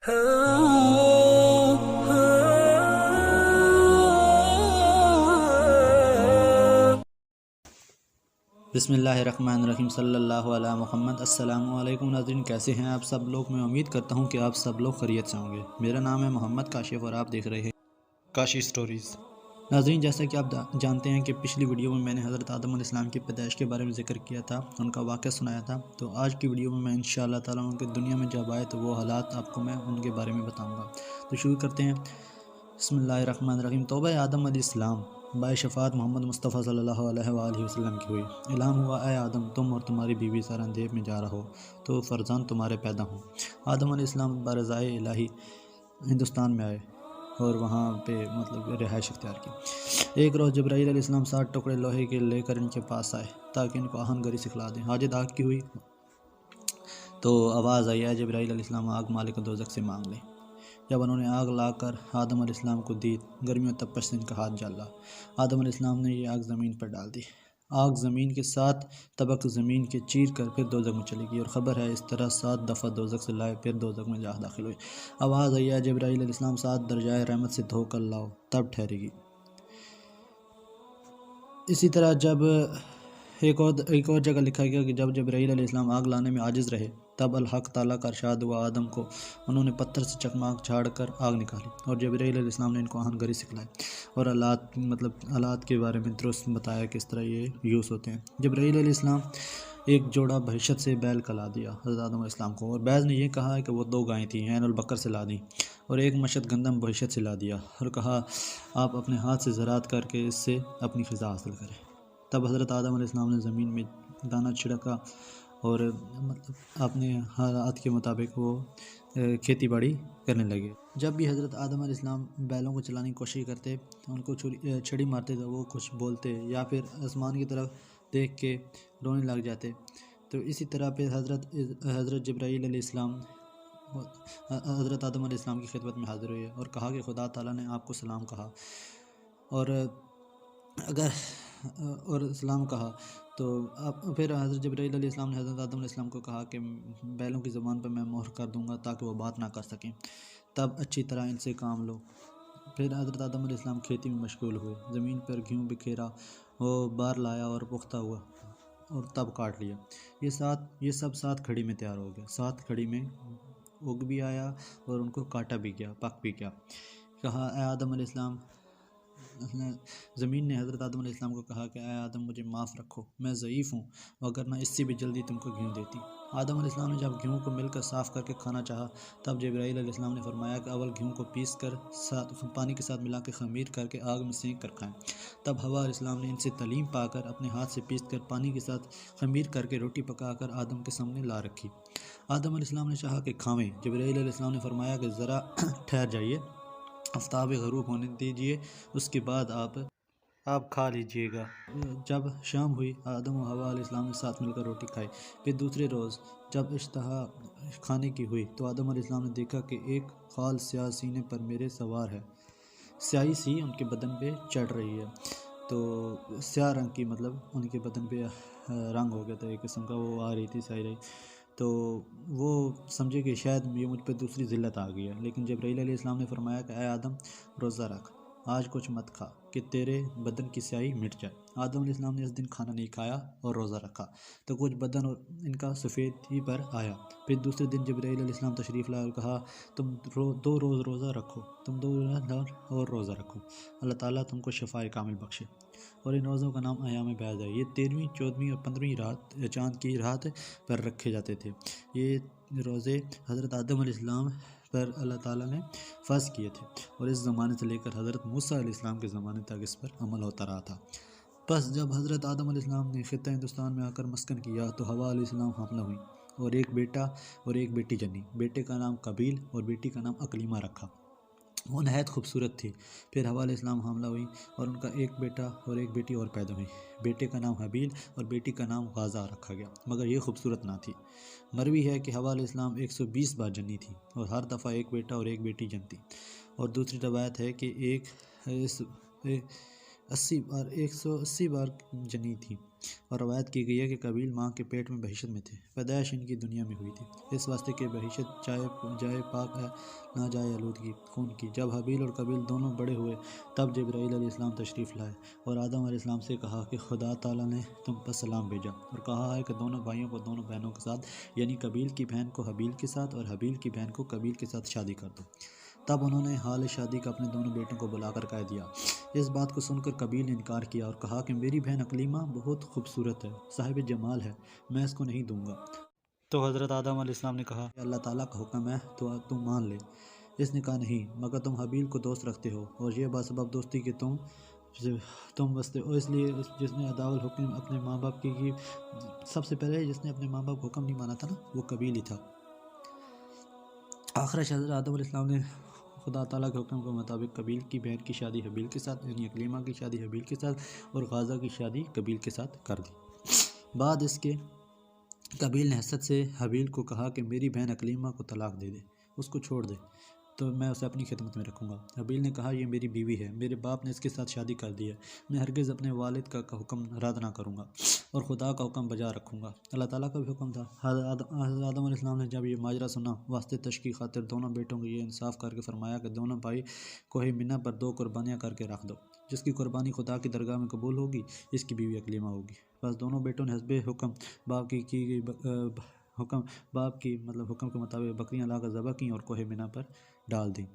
بسم اللہ الرحمن الرحیم صلی اللہ علیہ محمد۔ السلام علیکم ناظرین، کیسے ہیں آپ سب لوگ؟ میں امید کرتا ہوں کہ آپ سب لوگ خیریت سے ہوں گے۔ میرا نام ہے محمد کاشف اور آپ دیکھ رہے ہیں کاشی سٹوریز۔ ناظرین، جیسا کہ آپ جانتے ہیں کہ پچھلی ویڈیو میں نے حضرت آدم علیہ السلام کی پیدائش کے بارے میں ذکر کیا تھا، ان کا واقعہ سنایا تھا۔ تو آج کی ویڈیو میں انشاءاللہ تعالیٰ ان کے دنیا میں جب آئے تو وہ حالات آپ کو میں ان کے بارے میں بتاؤں گا۔ تو شروع کرتے ہیں۔ بسم اللہ الرحمن الرحیم۔ توبہ آدم علیہ السلام بائے شفاعت محمد مصطفیٰ صلی اللہ علیہ وآلہ وسلم کی ہوئی۔ اعلان ہوا، اے آدم، تم اور تمہاری بیوی سارا اندھیر میں جا رہا ہو تو فرزند تمہارے پیدا ہوں۔ آدم علیہ السلام برضائے الہی ہندوستان میں آئے اور وہاں پہ رہائش اختیار کی۔ ایک روز جبرائیل علیہ السلام 60 ٹکڑے لوہے کے لے کر ان کے پاس آئے تاکہ ان کو آہن گری سکھلا دیں۔ حاجت آگ کی ہوئی تو آواز آئی، اے جبرائیل علیہ السلام، آگ مالک دوزخ سے مانگ لیں۔ جب انہوں نے آگ لا کر آدم علیہ السلام کو دی، گرمیوں تپش سے ان کا ہاتھ جل رہا۔ آدم علیہ السلام نے یہ آگ زمین پر ڈال دی۔ آگ زمین کے 7 طبق زمین کے چیر کر پھر دوزخ میں چلی گئی، اور خبر ہے اس طرح 7 دفعہ دوزخ سے لائے پھر دوزخ میں جا داخل ہوئی۔ آواز آئی، اے جبرائیل علیہ السلام، 7 درجائے رحمت سے دھو کر لاؤ، تب ٹھہرے گی۔ اسی طرح جب ایک اور جگہ لکھا گیا کہ جب جبرائیل علیہ السلام آگ لانے میں عاجز رہے تب الحق تعالیٰ کا ارشاد ہوا آدم کو، انہوں نے پتھر سے چکماک جھاڑ کر آگ نکالی، اور جبرائیل علیہ السلام نے ان کو آہن گری سکھلائی اور آلات کے بارے میں درست بتایا کہ اس طرح یہ یوز ہوتے ہیں۔ جبرائیل علیہ السلام ایک جوڑا بہشت سے بیل کا لا دیا حضرت آدم علیہ السلام کو، اور بعض نے یہ کہا کہ وہ 2 گائیں تھیں، عین البقر سے لا دیں، اور ایک مشت گندم بہشت سے لا دیا، اور کہا آپ اپنے ہاتھ سے زراعت کر کے اس سے اپنی غذا حاصل کریں۔ تب حضرت آدم علیہ السلام نے زمین میں دانہ چھڑکا اور اپنے حالات کے مطابق وہ کھیتی باڑی کرنے لگے۔ جب بھی حضرت آدم علیہ السلام بیلوں کو چلانے کی کوشش کرتے، ان کو چھڑی مارتے تو وہ کچھ بولتے یا پھر آسمان کی طرف دیکھ کے رونے لگ جاتے۔ تو اسی طرح پھر حضرت جبرائیل علیہ السلام حضرت آدم علیہ السلام کی خدمت میں حاضر ہوئے اور کہا کہ خدا تعالیٰ نے آپ کو سلام کہا، اور سلام کہا تو پھر حضرت جبرائیل علیہ السلام نے حضرت آدم علیہ السلام کو کہا کہ بیلوں کی زبان پر میں مہر کر دوں گا تاکہ وہ بات نہ کر سکیں، تب اچھی طرح ان سے کام لو۔ پھر حضرت آدم علیہ السلام کھیتی میں مشغول ہوئے، زمین پر گیہوں بکھیرا، وہ بار لایا اور پختہ ہوا اور تب کاٹ لیا۔ یہ سب 7 کھڑی میں تیار ہو گیا، 7 کھڑی میں اگ بھی آیا اور ان کو کاٹا بھی گیا، پک بھی گیا۔ کہا، اے آدم علیہ السلام، زمین نے حضرت آدم علیہ السلام کو کہا کہ اے آدم، مجھے معاف رکھو، میں ضعیف ہوں، وگرنہ اس سے بھی جلدی تم کو گیہوں دیتی۔ آدم علیہ السلام نے جب گیہوں کو مل کر صاف کر کے کھانا چاہا تب جبرائیل علیہ السلام نے فرمایا کہ اول گیہوں کو پیس کر پانی کے ساتھ ملا کے خمیر کر کے آگ میں سینک کر کھائیں۔ تب حوا علیہ السلام نے ان سے تعلیم پا کر اپنے ہاتھ سے پیس کر پانی کے ساتھ خمیر کر کے روٹی پکا کر آدم کے سامنے لا رکھی۔ آدم علیہ السلام نے چاہا کہ کھاویں، جبرائیل علیہ السلام نے فرمایا کہ ذرا ٹھہر جائیے، آفتاب غروب ہونے دیجیے، اس کے بعد آپ کھا لیجئے گا۔ جب شام ہوئی، آدم و حوا علیہ السلام نے ساتھ مل کر روٹی کھائی۔ پھر دوسرے روز جب اشتہا کھانے کی ہوئی تو آدم علیہ السلام نے دیکھا کہ ایک خال سیاہ سینے پر میرے سوار ہے، سیاہی سی ان کے بدن پہ چڑھ رہی ہے، تو سیاہ رنگ کی ان کے بدن پہ رنگ ہو گیا تھا، ایک قسم کا وہ آ رہی تھی، سیاہی رہی، تو وہ سمجھے کہ شاید یہ مجھ پہ دوسری ذلت آ گئی ہے۔ لیکن جبرائیل علیہ السلام نے فرمایا کہ اے آدم، روزہ رکھ، آج کچھ مت کھا کہ تیرے بدن کی سیاہی مٹ جائے۔ آدم علیہ السلام نے اس دن کھانا نہیں کھایا اور روزہ رکھا تو کچھ بدن اور ان کا سفیدی پر آیا۔ پھر دوسرے دن جبرائیل علیہ السلام تشریف لائے اور کہا، تم 2 روز روزہ رکھو، تم 2 اور روزہ رکھو، اللہ تعالیٰ تم کو شفائے کامل بخشے۔ اور ان روزوں کا نام ایام بیض ہے۔ یہ 13ویں، 14ویں اور 15ویں رات چاند کی رات پر رکھے جاتے تھے۔ یہ روزے حضرت آدم علیہ السلام پر اللہ تعالیٰ نے فرض کیے تھے، اور اس زمانے سے لے کر حضرت موسیٰ علیہ السلام کے زمانے تک اس پر عمل ہوتا رہا تھا۔ پس جب حضرت آدم علیہ السلام نے خطہ ہندوستان میں آ کر مسکن کیا تو حوا علیہ السلام حاملہ ہوئیں، اور ایک بیٹا اور ایک بیٹی جنی۔ بیٹے کا نام قابیل اور بیٹی کا نام اکلیمہ رکھا، وہ نہایت خوبصورت تھی۔ پھر حوا علیہ السلام حاملہ ہوئی اور ان کا ایک بیٹا اور ایک بیٹی اور پیدا ہوئی۔ بیٹے کا نام حابیل اور بیٹی کا نام غازہ رکھا گیا، مگر یہ خوبصورت نہ تھی۔ مروی ہے کہ حوا علیہ السلام 120 بار جنی تھی اور ہر دفعہ ایک بیٹا اور ایک بیٹی جنتی، اور دوسری روایت ہے کہ 180 بار جنی تھی۔ اور روایت کی گئی ہے کہ قبیل ماں کے پیٹ میں بہشت میں تھے، پیدائش ان کی دنیا میں ہوئی تھی، اس واسطے کہ بہشت جائے پاک ہے، نہ جائے آلودگی خون کی۔ جب حابیل اور قبیل دونوں بڑے ہوئے تب جبرائیل علیہ السلام تشریف لائے اور آدم علیہ السلام سے کہا کہ خدا تعالیٰ نے تم پر سلام بھیجا اور کہا ہے کہ دونوں بھائیوں کو دونوں بہنوں کے ساتھ، یعنی قبیل کی بہن کو حابیل کے ساتھ اور حابیل کی بہن کو قبیل کے ساتھ شادی کر دو۔ تب انہوں نے حال شادی کا اپنے دونوں بیٹوں کو بلا کر کہہ دیا۔ اس بات کو سن کر قبیل نے انکار کیا اور کہا کہ میری بہن اکلیمہ بہت خوبصورت ہے، صاحب جمال ہے، میں اس کو نہیں دوں گا۔ تو حضرت آدم علیہ السلام نے کہا کہ اللہ تعالیٰ کا حکم ہے تو تم مان لے۔ اس نے کہا نہیں، مگر تم حابیل کو دوست رکھتے ہو اور یہ باسباب دوستی کہ تم بستے ہو، اس لیے جس نے ادا الحکم اپنے ماں باپ کی سب سے پہلے جس نے اپنے ماں باپ کو حکم نہیں مانا تھا نا، وہ قبیل ہی تھا۔ آخر حضرت آدم علیہ السلام نے خدا تعالیٰ کے حکم کے مطابق قبیل کی بہن کی شادی حابیل کے ساتھ، یعنی اکلیمہ کی شادی حابیل کے ساتھ اور غازہ کی شادی قبیل کے ساتھ کر دی۔ بعد اس کے قبیل نے حسد سے حابیل کو کہا کہ میری بہن اکلیمہ کو طلاق دے دے، اس کو چھوڑ دے تو میں اسے اپنی خدمت میں رکھوں گا۔ حابیل نے کہا یہ میری بیوی ہے، میرے باپ نے اس کے ساتھ شادی کر دی ہے، میں ہرگز اپنے والد کا حکم رد نہ کروں گا اور خدا کا حکم بجا رکھوں گا۔ اللہ تعالیٰ کا بھی حکم تھا۔ حضرت آدم علیہ السلام نے جب یہ ماجرا سنا، واسطے تشکی خاطر دونوں بیٹوں کو یہ انصاف کر کے فرمایا کہ دونوں بھائی کوہ منہ پر 2 قربانیاں کر کے رکھ دو، جس کی قربانی خدا کی درگاہ میں قبول ہوگی اس کی بیوی اکلیمہ ہوگی۔ بس دونوں بیٹوں نے حسب حکم باپ کی حکم کے مطابق بکریاں لا کر ذبح کیں اور کوہ منہ پر ڈال دیں۔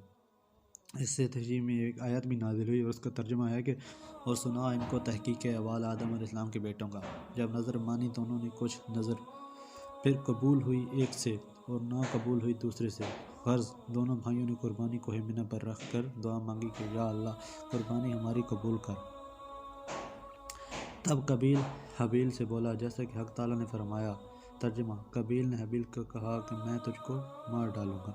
اس سے تشریح میں ایک آیت بھی نازل ہوئی اور اس کا ترجمہ ہے کہ اور سنا ان کو تحقیق احوال آدم علیہ السلام کے بیٹوں کا، جب نظر مانی دونوں نے کچھ نظر، پھر قبول ہوئی ایک سے اور نہ قبول ہوئی دوسرے سے، غرض دونوں بھائیوں نے قربانی کوہ منہ پر رکھ کر دعا مانگی کہ یا اللہ قربانی ہماری قبول کر۔ تب قبیل حابیل سے بولا جیسا کہ حق تعالیٰ نے فرمایا۔ ترجمہ: قبیل نے حابیل کو کہا کہ میں تجھ کو مار ڈالوں گا۔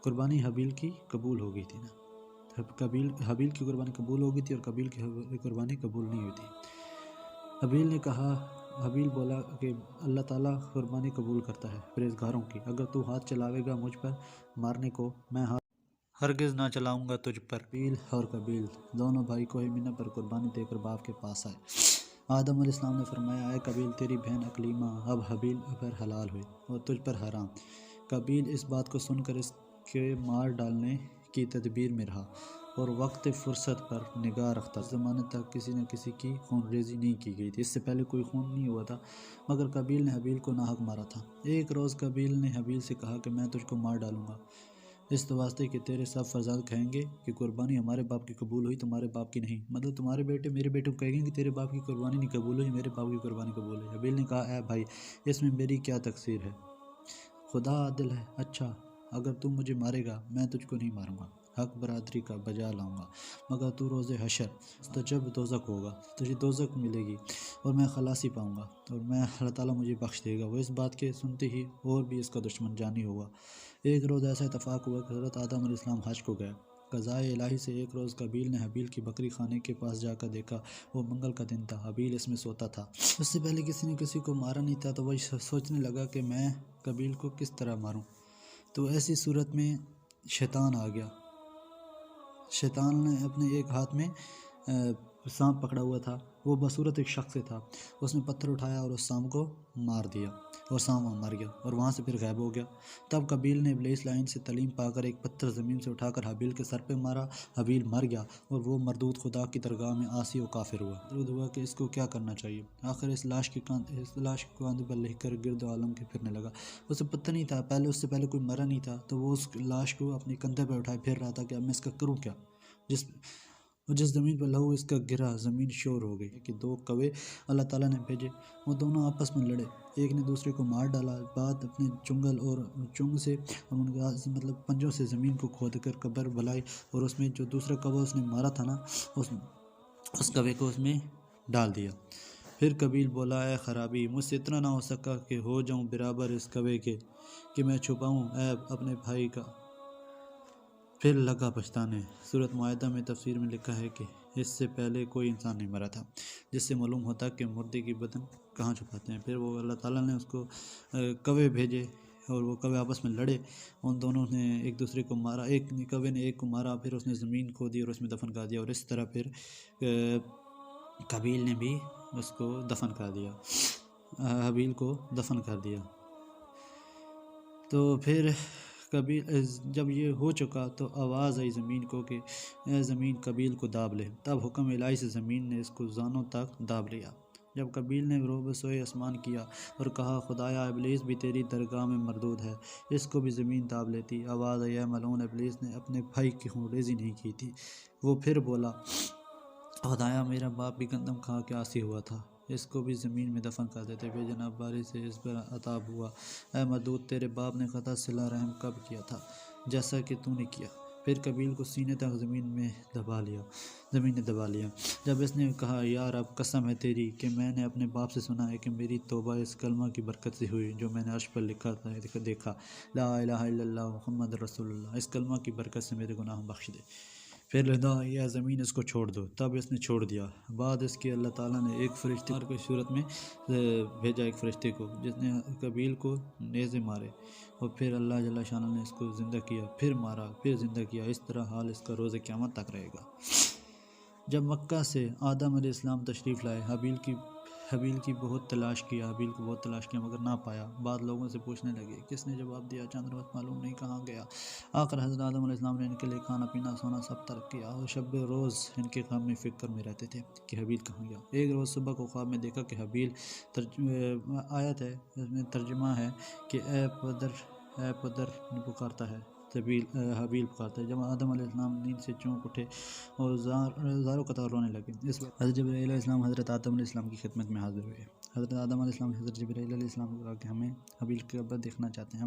قربانی حابیل کی قبول ہو گئی تھی نا، حابیل کی قربانی قبول ہو گئی تھی اور قبیل کی قربانی قبول نہیں ہوئی تھی۔ حابیل بولا کہ اللہ تعالیٰ قربانی قبول کرتا ہے پرہیزگاروں کی، اگر تو ہاتھ چلاوے گا مجھ پر مارنے کو، میں ہاتھ ہرگز نہ چلاؤں گا تجھ پر۔ حابیل اور قبیل دونوں بھائی کوہ منہ پر قربانی دے کر باپ کے پاس آئے۔ آدم علیہ السلام نے فرمایا اے قبیل تیری بہن اکلیمہ اب حابیل پر حلال ہوئی اور تجھ پر حرام۔ قبیل اس بات کو سن کر اس کے مار ڈالنے کی تدبیر میں رہا اور وقت فرصت پر نگاہ رکھتا۔ اس زمانے تک کسی نہ کسی کی خون ریزی نہیں کی گئی تھی، اس سے پہلے کوئی خون نہیں ہوا تھا، مگر قبیل نے حابیل کو ناحق مارا تھا۔ ایک روز قبیل نے حابیل سے کہا کہ میں تجھ کو مار ڈالوں گا، اس واسطے کہ تیرے سب فرزند کہیں گے کہ قربانی ہمارے باپ کی قبول ہوئی، تمہارے باپ کی نہیں، تمہارے بیٹے میرے بیٹے کو کہیں گے کہ تیرے باپ کی قربانی نہیں قبول ہوئی، میرے باپ کی قربانی قبول ہوئی۔ حابیل نے کہا اے بھائی اس میں میری کیا تقصیر ہے، خدا عادل ہے، اچھا اگر تو مجھے مارے گا میں تجھ کو نہیں ماروں گا، حق برادری کا بجا لاؤں گا، مگر تو روز حشر مستجب دوزخ ہوگا، تجھے دوزخ ملے گی اور میں خلاصی پاؤں گا اور میں اللہ تعالیٰ مجھے بخش دے گا۔ وہ اس بات کے سنتے ہی اور بھی اس کا دشمن جانی ہوا۔ ایک روز ایسا اتفاق ہوا کہ حضرت آدم علیہ السلام حج کو گئے۔ قضائے الہی سے ایک روز قبیل نے حابیل کی بکری خانے کے پاس جا کر دیکھا، وہ منگل کا دن تھا، حابیل اس میں سوتا تھا۔ اس سے پہلے کسی نے کسی کو مارا نہیں تھا، تو وہ سوچنے لگا کہ میں قبیل کو کس طرح ماروں۔ تو ایسی صورت میں شیطان آ گیا۔ شیطان نے اپنے ایک ہاتھ میں سانپ پکڑا ہوا تھا، وہ بصورت ایک شخص سے تھا، اس نے پتھر اٹھایا اور اس سانپ کو مار دیا اور سانپ مر گیا اور وہاں سے پھر غائب ہو گیا۔ تب قبیل نے ابلیس لائن سے تعلیم پا کر ایک پتھر زمین سے اٹھا کر حابیل کے سر پہ مارا، حابیل مر گیا اور وہ مردود خدا کی درگاہ میں عاصی و کافر ہوا۔ درود ہوا کہ اس کو کیا کرنا چاہیے۔ آخر اس لاش کے کاندھے پر لے کر گرد عالم کے پھرنے لگا۔ اسے پتہ نہیں تھا، اس سے پہلے کوئی مرا نہیں تھا، تو وہ اس لاش کو اپنے کندھے پر اٹھائے پھر رہا تھا کہ اب میں اس کا کروں کیا۔ جس زمین پر لہو اس کا گرا، زمین شور ہو گئی کہ 2 کوے اللہ تعالیٰ نے بھیجے، وہ دونوں آپس میں لڑے، ایک نے دوسرے کو مار ڈالا، بعد اپنے چنگل اور چنگ سے اور ان کے پنجوں سے زمین کو کھود کر قبر بلائی اور اس میں جو دوسرا کوہ اس نے مارا تھا نا، اس کوے کو اس میں ڈال دیا۔ پھر قبیل بولا اے خرابی، مجھ سے اتنا نہ ہو سکا کہ ہو جاؤں برابر اس کوے کے کہ میں چھپاؤں عیب اپنے بھائی کا، پھر لگا پچھتانے۔ سورۃ مائدہ میں تفسیر میں لکھا ہے کہ اس سے پہلے کوئی انسان نہیں مرا تھا، جس سے معلوم ہوتا کہ مردے کی بدن کہاں چھپاتے ہیں۔ پھر وہ اللہ تعالیٰ نے اس کو کوے بھیجے اور وہ کوے آپس میں لڑے، ان دونوں نے ایک دوسرے کو مارا، ایک کوے نے ایک کو مارا، پھر اس نے زمین کھودی اور اس میں دفن کر دیا، اور اس طرح پھر قبیل نے بھی اس کو دفن کر دیا، حابیل کو دفن کر دیا۔ تو پھر کبھی جب یہ ہو چکا تو آواز آئی زمین کو کہ اے زمین قابیل کو داب لے۔ تب حکم الہی سے زمین نے اس کو زانوں تک داب لیا۔ جب قابیل نے روب سوئے آسمان کیا اور کہا خدایا ابلیس بھی تیری درگاہ میں مردود ہے، اس کو بھی زمین داب لیتی۔ آواز آئی اے ملعون، ابلیس نے اپنے بھائی کی خون ریزی نہیں کی تھی۔ وہ پھر بولا خدایا میرا باپ بھی گندم کھا کے عاصی ہوا تھا، اس کو بھی زمین میں دفن کر دیتے۔ بے جناب باری سے اس پر عطاب ہوا، اے مردود تیرے باپ نے قطع صلہ رحم کب کیا تھا جیسا کہ تو نے کیا۔ پھر قابیل کو سینے تک زمین نے دبا لیا۔ جب اس نے کہا یا رب قسم ہے تیری کہ میں نے اپنے باپ سے سنا ہے کہ میری توبہ اس کلمہ کی برکت سے ہوئی جو میں نے عرش پر لکھا تھا دیکھا، لا الہ الا اللہ محمد رسول اللہ، اس کلمہ کی برکت سے میرے گناہ بخش دے۔ پھر لدا یا زمین اس کو چھوڑ دو۔ تب اس نے چھوڑ دیا۔ بعد اس کے اللہ تعالیٰ نے ایک فرشتے کی صورت میں بھیجا، ایک فرشتے کو جس نے قابیل کو نیزے مارے، اور پھر اللہ جل شانہ نے اس کو زندہ کیا، پھر مارا، پھر زندہ کیا۔ اس طرح حال اس کا روز قیامت تک رہے گا۔ جب مکہ سے آدم علیہ السلام تشریف لائے، حابیل کی بہت تلاش کیا، مگر نہ پایا۔ بعد لوگوں سے پوچھنے لگے کس نے جواب دیا، چند روز معلوم نہیں کہاں گیا۔ آخر حضرت آدم علیہ السلام نے ان کے لیے کھانا پینا سونا سب ترک کیا، اور شب روز ان کے غم میں فکر میں رہتے تھے کہ حابیل کہاں گیا۔ ایک روز صبح کو خواب میں دیکھا کہ حابیل، آیت ہے اس میں ترجمہ ہے کہ اے پدر پکارتا ہے، حابیل پکارتا ہے۔ جب آدم علیہ السلام نیند سے چونک اٹھے اور زاروں قطار رونے لگے، اس وقت حضرت جبرائیل علیہ السلام حضرت آدم علیہ السلام کی خدمت میں حاضر ہوئے۔ حضرت آدم علیہ السلام نے حضرت جبرائیل علیہ السلام کو کہا کہ ہمیں حابیل کی قبر دیکھنا چاہتے ہیں،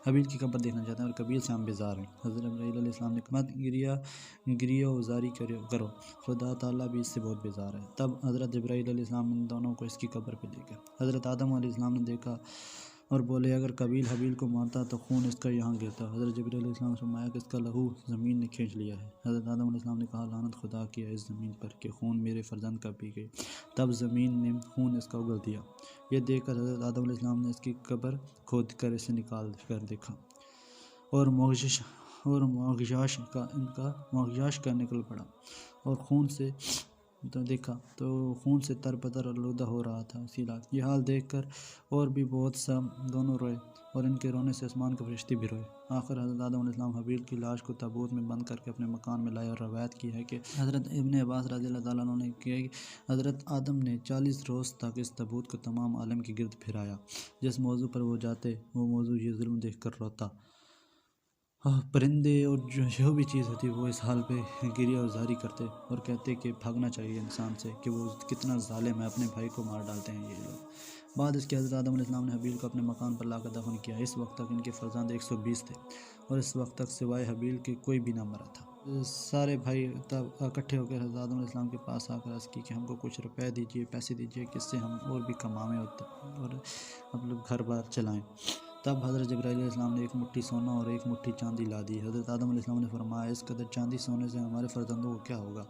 حابیل کی قبر دیکھنا چاہتے ہیں اور قابیل سے ہم بیزار ہیں۔ حضرت جبرائیل علیہ السلام نے کہا مت گریہ و زاری کرو، خدا تعالیٰ بھی اس سے بہت بیزار ہے۔ تب حضرت جبرائیل علیہ السلام ان دونوں کو اس کی قبر پہ لے گئے۔ حضرت آدم علیہ السلام نے دیکھا اور بولے اگر قابیل حابیل کو مارتا تو خون اس کا یہاں گرتا۔ حضرت جبرائیل علیہ السلام نے فرمایا کہ اس کا لہو زمین نے کھینچ لیا ہے۔ حضرت آدم علیہ السلام نے کہا لعنت خدا کی ہے اس زمین پر کہ خون میرے فرزند کا پی گئی۔ تب زمین نے خون اس کا اگل دیا۔ یہ دیکھ کر حضرت آدم علیہ السلام نے اس کی قبر کھود کر اسے نکال کر دیکھا، اور معجزہ کا نکل پڑا، اور خون سے تر بدر آلودہ ہو رہا تھا اسی علاقے۔ یہ حال دیکھ کر اور بھی بہت سا دونوں روئے، اور ان کے رونے سے آسمان کے فرشتے بھی روئے۔ آخر حضرت آدم علیہ السلام حابیل کی لاش کو تابوت میں بند کر کے اپنے مکان میں لائے، اور روایت کی ہے کہ حضرت ابن عباس رضی اللہ تعالیٰ عنہ نے کہ حضرت آدم نے 40 روز تک اس تابوت کو تمام عالم کے گرد پھرایا۔ جس موضوع پر وہ جاتے وہ موضوع یہ ظلم دیکھ کر روتا۔ پرندے اور جو بھی چیز ہوتی وہ اس حال پہ گریہ اور زاری کرتے اور کہتے کہ بھاگنا چاہیے انسان سے کہ وہ کتنا ظالم ہے، اپنے بھائی کو مار ڈالتے ہیں یہ لوگ۔ بعد اس کے حضرت آدم علیہ السلام نے حابیل کو اپنے مکان پر لا کر دفن کیا۔ اس وقت تک ان کے فرزند 120 تھے، اور اس وقت تک سوائے حابیل کے کوئی بھی نہ مرا تھا۔ سارے بھائی تب اکٹھے ہو کر حضرت آدم علیہ السلام کے پاس آ کر عرض کی کہ ہم کو کچھ روپے دیجیے، پیسے دیجیے، کس سے ہم اور بھی کمائیں اور مطلب گھر بار چلائیں۔ تب حضرت جبرائیل علیہ السلام نے ایک مٹھی سونا اور ایک مٹھی چاندی لا دی۔ حضرت آدم علیہ السلام نے فرمایا اس قدر چاندی سونے سے ہمارے فرزندوں کو کیا ہوگا،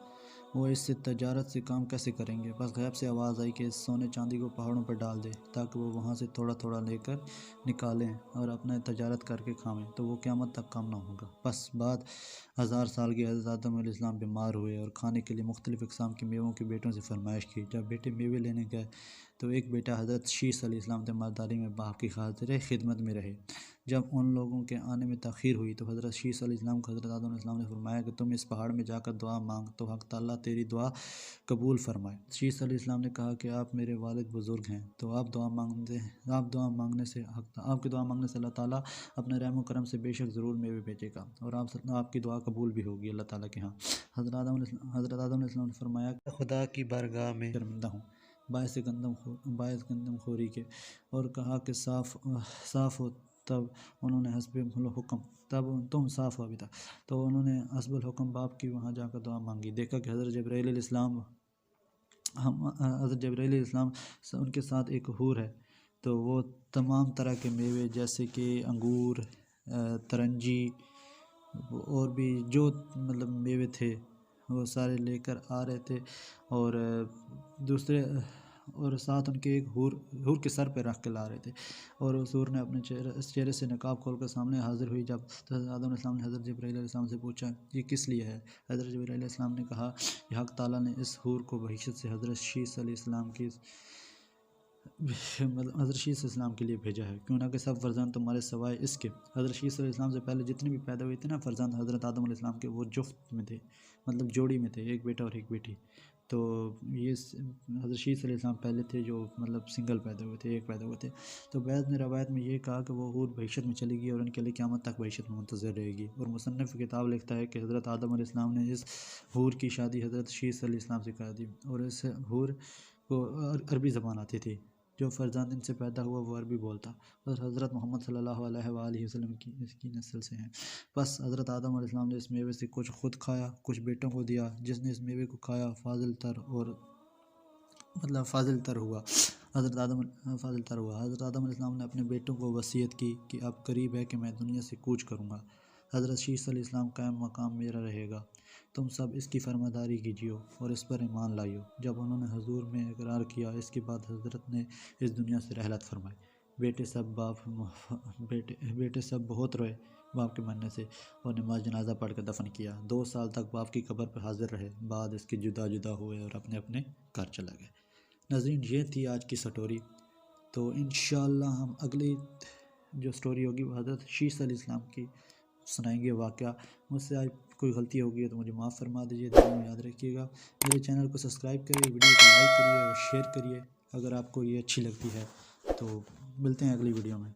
وہ اس سے تجارت سے کام کیسے کریں گے؟ بس غیب سے آواز آئی کہ اس سونے چاندی کو پہاڑوں پر ڈال دے تاکہ وہ وہاں سے تھوڑا تھوڑا لے کر نکالیں اور اپنا تجارت کر کے کھائیں، تو وہ قیامت تک کام نہ ہوگا۔ بس بعد 1000 سال کے حضرت آدم علیہ السلام بیمار ہوئے اور کھانے کے لیے مختلف اقسام کے میووں کے بیٹوں سے فرمائش کی۔ جب بیٹے میوے لینے گئے تو ایک بیٹا حضرت شیث علیہ السلام تیمارداری میں باپ کی خاطر خدمت میں رہے۔ جب ان لوگوں کے آنے میں تاخیر ہوئی تو حضرت شیث علیہ السلام کو حضرت آدم علیہ السلام نے فرمایا کہ تم اس پہاڑ میں جا کر دعا مانگ تو حق تعالیٰ تیری دعا قبول فرمائے۔ شیث علیہ السلام نے کہا کہ آپ میرے والد بزرگ ہیں، تو آپ کی دعا مانگنے سے اللہ تعالیٰ اپنے رحم و کرم سے بے شک ضرور میوے بھیجے گا، اور آپ کی دعا قبول بھی ہوگی اللہ تعالیٰ کے ہاں۔ حضرت آدم علیہ السلام نے فرمایا کہ خدا کی بارگاہ میں شرمندہ ہوں باعث گندم خوری کے، اور کہا کہ صاف ہو۔ تب انہوں نے حسب الحکم باپ کی وہاں جا کر دعا مانگی۔ دیکھا کہ حضرت جبرائیل علیہ السلام ان کے ساتھ ایک حور ہے، تو وہ تمام طرح کے میوے جیسے کہ انگور، ترنجی اور بھی جو مطلب میوے تھے وہ سارے لے کر آ رہے تھے، اور اور ساتھ ان کے ایک حور کے سر پہ رکھ کے لا رہے تھے، اور اس حور نے اپنے چہرے سے نقاب کھول کر سامنے حاضر ہوئی۔ جب حضرت آدم علیہ السلام نے حضرت جبرائیل علیہ السلام سے پوچھا یہ کس لیے ہے، حضرت جبرائیل علیہ السلام نے کہا کہ حق تعالیٰ نے اس حور کو بحیثیت سے حضرت شیس علیہ السلام کی حضرت شیس علیہ السلام کے لیے بھیجا ہے، کیوں نہ کہ سب فرزند تمہارے سوائے اس کے۔ حضرت شیس علیہ السلام سے پہلے جتنے بھی پیدا ہوئے تھے نا فرزند حضرت آدم علیہ السلام کے، وہ جفت میں تھے، مطلب جوڑی میں تھے، ایک بیٹا اور ایک بیٹی۔ تو یہ حضرت شیس علیہ السلام پہلے تھے جو مطلب سنگل پیدا ہوئے تھے، ایک پیدا ہوئے تھے۔ تو بعض نے روایت میں یہ کہا کہ وہ حور بحیثیت میں چلی گئی اور ان کے لیے قیامت تک بحیثیت میں منتظر رہے گی۔ اور مصنف کتاب لکھتا ہے کہ حضرت آدم علیہ السلام نے اس حور کی شادی حضرت شیس علیہ السلام سے کرا دی، اور اس حور کو عربی زبان آتی تھی۔ جو فرزند ان سے پیدا ہوا وہ عربی بولتا، اور حضرت محمد صلی اللہ علیہ وآلہ وسلم اس کی نسل سے ہیں۔ بس حضرت آدم علیہ السلام نے اس میوے سے کچھ خود کھایا، کچھ بیٹوں کو دیا۔ جس نے اس میوے کو کھایا فاضل تر ہوا۔ حضرت آدم علیہ السلام نے اپنے بیٹوں کو وصیت کی کہ اب قریب ہے کہ میں دنیا سے کوچ کروں گا، حضرت شیس علیہ السلام قائم مقام میرا رہے گا، تم سب اس کی فرمانداری کیجیو اور اس پر ایمان لائیو۔ جب انہوں نے حضور میں اقرار کیا، اس کے بعد حضرت نے اس دنیا سے رحلت فرمائی۔ بیٹے سب بہت روئے باپ کے مرنے سے، اور نماز جنازہ پڑھ کر دفن کیا۔ 2 سال تک باپ کی قبر پر حاضر رہے، بعد اس کے جدا جدا ہوئے اور اپنے اپنے گھر چلا گئے۔ ناظرین یہ تھی آج کی سٹوری، تو انشاءاللہ ہم اگلی جو سٹوری ہوگی وہ حضرت شیس علیہ السلام کی سنائیں گے واقعہ۔ مجھ سے آج کوئی غلطی ہوگی ہے تو مجھے معاف فرما دیجیے، دل میں یاد رکھیے گا۔ میرے چینل کو سبسکرائب کریے، ویڈیو کو لائک کریے اور شیئر کریے اگر آپ کو یہ اچھی لگتی ہے۔ تو ملتے ہیں اگلی ویڈیو میں۔